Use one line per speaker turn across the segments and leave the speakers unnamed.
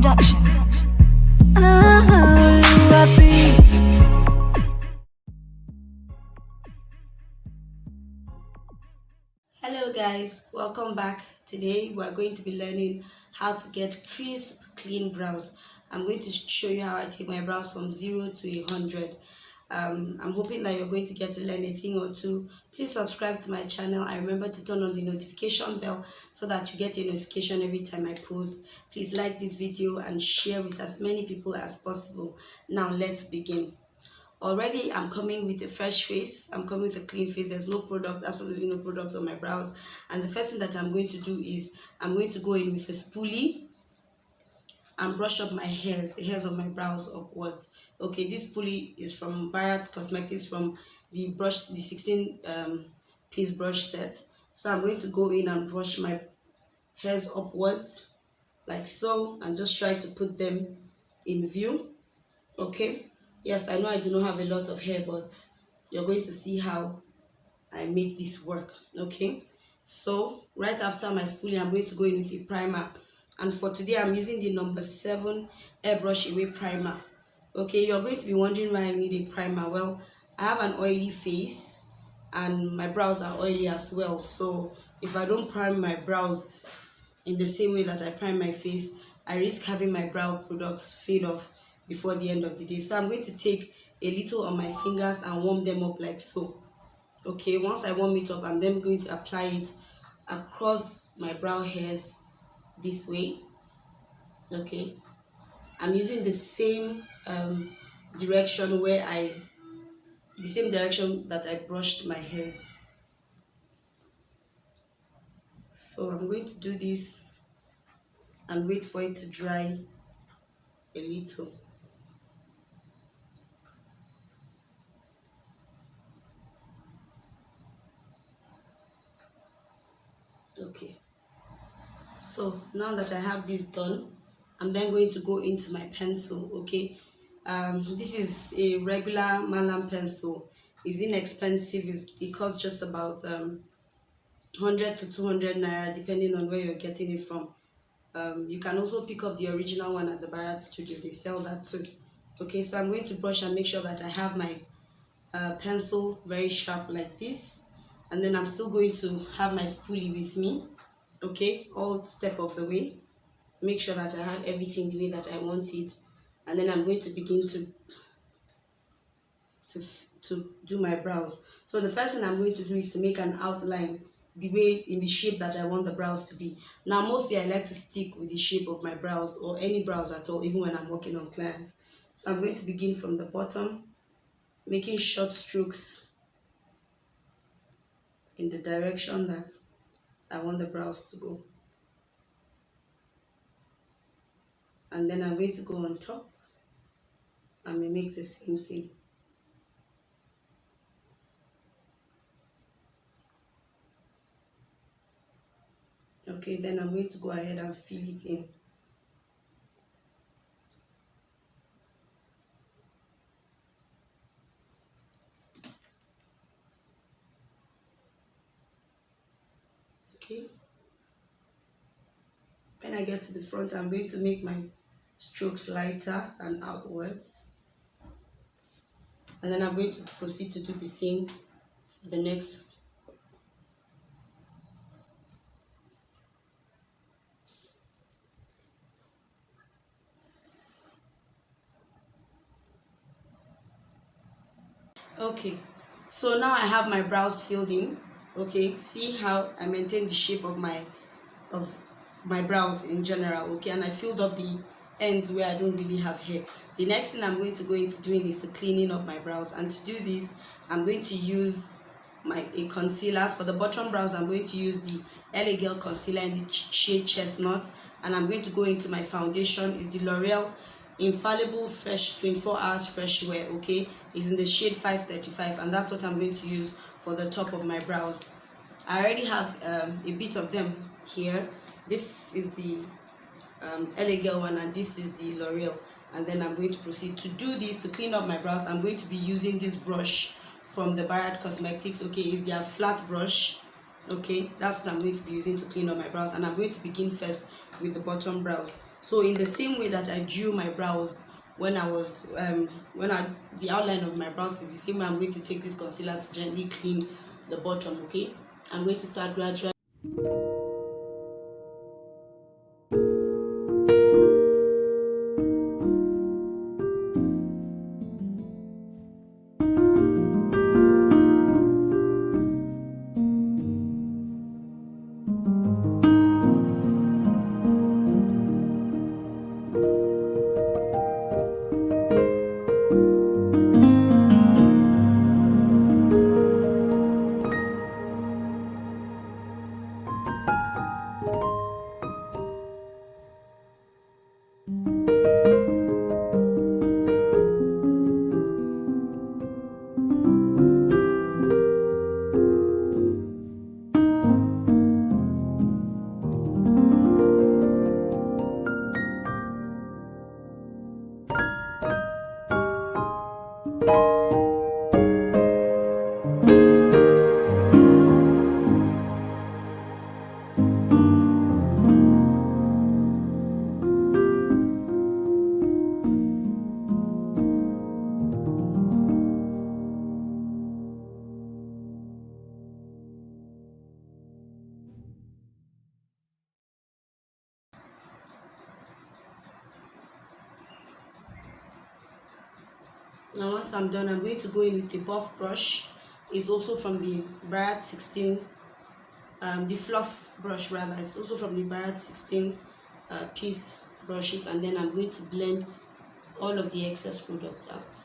production.
Hello guys, welcome back. Today we are going to be learning how to get crisp, clean brows. I'm going to show you how I take my brows from 0 to 100. I'm hoping that you're going to get to learn a thing or two. Please subscribe to my channel and remember to turn on the notification bell so that you get a notification every time I post. Please like this video and share with as many people as possible. Now let's begin. Already I'm coming with a fresh face. I'm coming with a clean face. There's no product, absolutely no product on my brows. And the first thing that I'm going to do is I'm going to go in with a spoolie and brush up my hairs, the hairs of my brows upwards. Okay, this spoolie is from Barrett Cosmetics, from the 16 piece brush set. So I'm going to go in and brush my hairs upwards like so and just try to put them in view. Okay, yes, I know I do not have a lot of hair, but you're going to see how I make this work. Okay, so right after my spoolie, I'm going to go in with a primer. And for today, I'm using the number 7 Airbrush Away Primer. Okay, you're going to be wondering why I need a primer. Well, I have an oily face and my brows are oily as well. So if I don't prime my brows in the same way that I prime my face, I risk having my brow products fade off before the end of the day. So I'm going to take a little on my fingers and warm them up like so. Okay, once I warm it up, I'm then going to apply it across my brow hairs this way. Okay, I'm using the same direction that I brushed my hairs. So I'm going to do this and wait for it to dry a little. Okay, so now that I have this done, I'm then going to go into my pencil. Okay, this is a regular Malam pencil. It's inexpensive. It costs just about 100 to 200 naira depending on where you're getting it from. You can also pick up the original one at the Barrett studio. They sell that too. Okay, so I'm going to brush and make sure that I have my pencil very sharp like this, and then I'm still going to have my spoolie with me. Okay, all step of the way, make sure that I have everything the way that I want it, and then I'm going to begin to do my brows. So the first thing I'm going to do is to make an outline the way, in the shape that I want the brows to be. Now mostly I like to stick with the shape of my brows, or any brows at all, even when I'm working on clients. So I'm going to begin from the bottom, making short strokes in the direction that I want the brows to go. And then I'm going to go on top and we make the same thing. Okay, then I'm going to go ahead and fill it in. Okay, when I get to the front, I'm going to make my strokes lighter and outwards, and then I'm going to proceed to do the same for the next. Okay, so now I have my brows filled in. Okay, see how I maintain the shape of my brows in general. Okay, and I filled up the ends where I don't really have hair. The next thing I'm going to go into doing is the cleaning of my brows, and to do this I'm going to use a concealer. For the bottom brows, I'm going to use the LAgirl concealer in the shade Chestnut, and I'm going to go into my foundation. It's the L'Oreal Infallible Fresh 24 Hours Fresh Wear. Okay, it's in the shade 535, and that's what I'm going to use for the top of my brows. I already have a bit of them here. This is the LAgirl one, and this is the L'Oreal. And then I'm going to proceed to do this. To clean up my brows, I'm going to be using this brush from the Barrett Cosmetics. Okay, it's their flat brush. Okay, that's what I'm going to be using to clean up my brows, and I'm going to begin first with the bottom brows. So in the same way that I drew my brows when I was the outline of my brows is the same way I'm going to take this concealer to gently clean the bottom. Okay, I'm going to start gradually. Now once I'm done, I'm going to go in with the buff brush. It's also from the Barat 16, the fluff brush rather. It's also from the Barat 16 piece brushes, and then I'm going to blend all of the excess product out.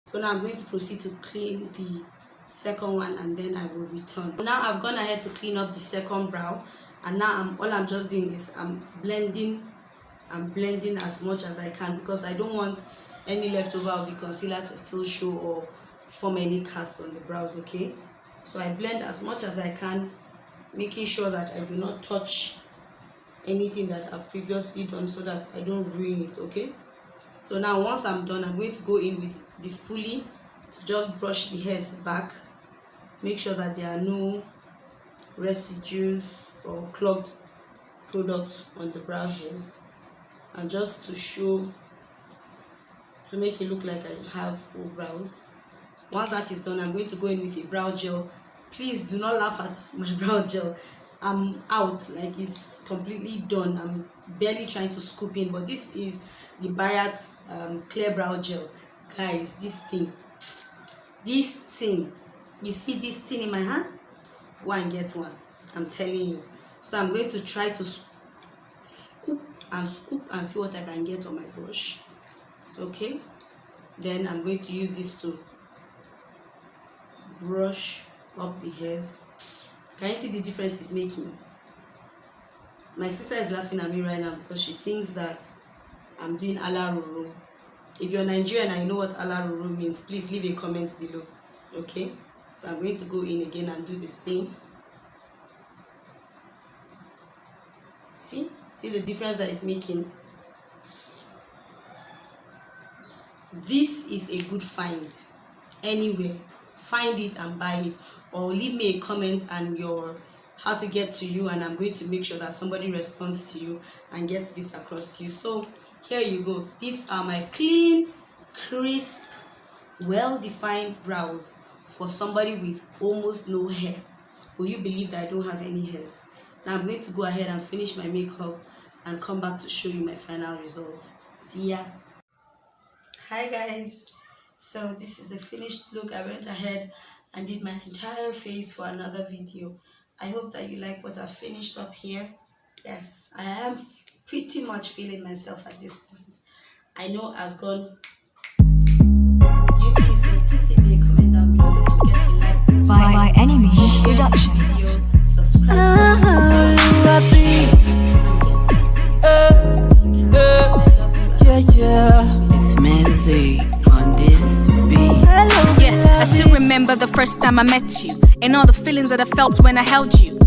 So now I'm going to proceed to clean the second one, and then I will return. Now I've gone ahead to clean up the second brow, and now all I'm just doing is I'm blending as much as I can, because I don't want any leftover of the concealer to still show or form any cast on the brows. Okay, so I blend as much as I can, making sure that I do not touch anything that I've previously done so that I don't ruin it. Okay, so now once I'm done, I'm going to go in with the spoolie to just brush the hairs back, make sure that there are no residues or clogged products on the brow hairs, and just to make it look like I have full brows. Once that is done, I'm going to go in with a brow gel. Please do not laugh at my brow gel. I'm out, like it's completely done. I'm barely trying to scoop in, but this is the Barat clear brow gel. Guys, this thing, you see this thing in my hand? Go and get one, I'm telling you. So I'm going to try to scoop and see what I can get on my brush. Okay, then I'm going to use this to brush up the hairs. Can you see the difference it's making? My sister is laughing at me right now because she thinks that I'm doing alaroro. If you're Nigerian and you know what alaroro means, please leave a comment below. Okay, so I'm going to go in again and do the same. See the difference that it's making? This is a good find. Anywhere, find it and buy it, or leave me a comment and how to get to you, and I'm going to make sure that somebody responds to you and gets this across to you. So here you go. These are my clean, crisp, well-defined brows for somebody with almost no hair. Will you believe that I don't have any hairs? Now I'm going to go ahead and finish my makeup and come back to show you my final results. See ya. Hi guys, so this is the finished look. I went ahead and did my entire face for another video. I hope that you like what I've finished up here. Yes, I am pretty much feeling myself at this point. I know I've gone. Do you think so? Please leave me a comment down below. Don't forget to like this
by Any Means Production
video. subscribe.
It's Manzi on this beat.
Yeah, I still remember the first time I met you and all the feelings that I felt when I held you.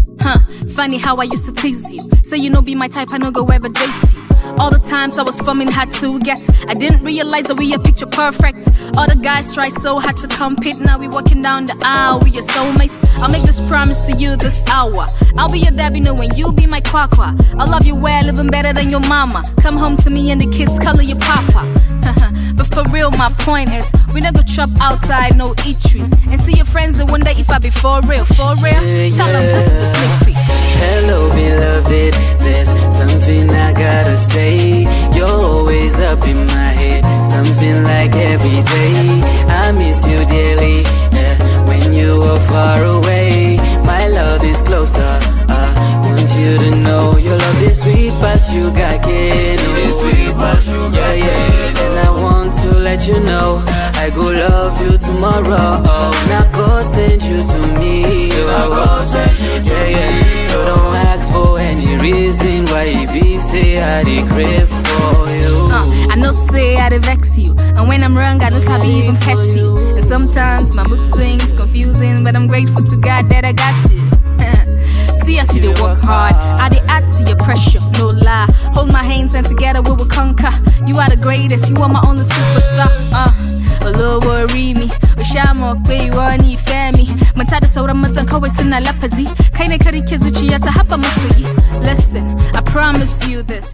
Funny how I used to tease you. Say you know be my type, I no go ever date you. All the times I was forming hard to get. I didn't realize that we are picture perfect. All the guys try so hard to compete. Now we walking down the aisle, we your soulmates. I'll make this promise to you this hour. I'll be your Debbie, knowing you be my kwakwa. I'll love you well, even better than your mama. Come home to me and the kids color your papa. But for real, my point is, we not go chop outside, no eateries. And see your friends that wonder if I be for real, for real. Tell them this is a sneak peek.
Hello, beloved, there's something I gotta say. You're always up in my head, something like every day. I miss you dearly, when you are far away. My love is closer, want you to know your love is sweet but sugar cane. It is sweet but sugar, yeah. And I want to let you know I go love you tomorrow. Now God sent you to me. So don't ask for any reason why he be say I dey crave for you.
I know say I dey vex you, and when I'm wrong I know I be even petty. And sometimes my mood swings confusing, but I'm grateful to God that I got you. See us, you dey work hard, I dey add to your pressure, no lie. Hold my hands and together we will conquer. You are the greatest, you are my only superstar. Olo worry me, Oshamo kwe wani femi. Matada saura mazan kawai suna lafazi. Kai ne kari ke zuciya ta haba masoyi. Listen, I promise you this.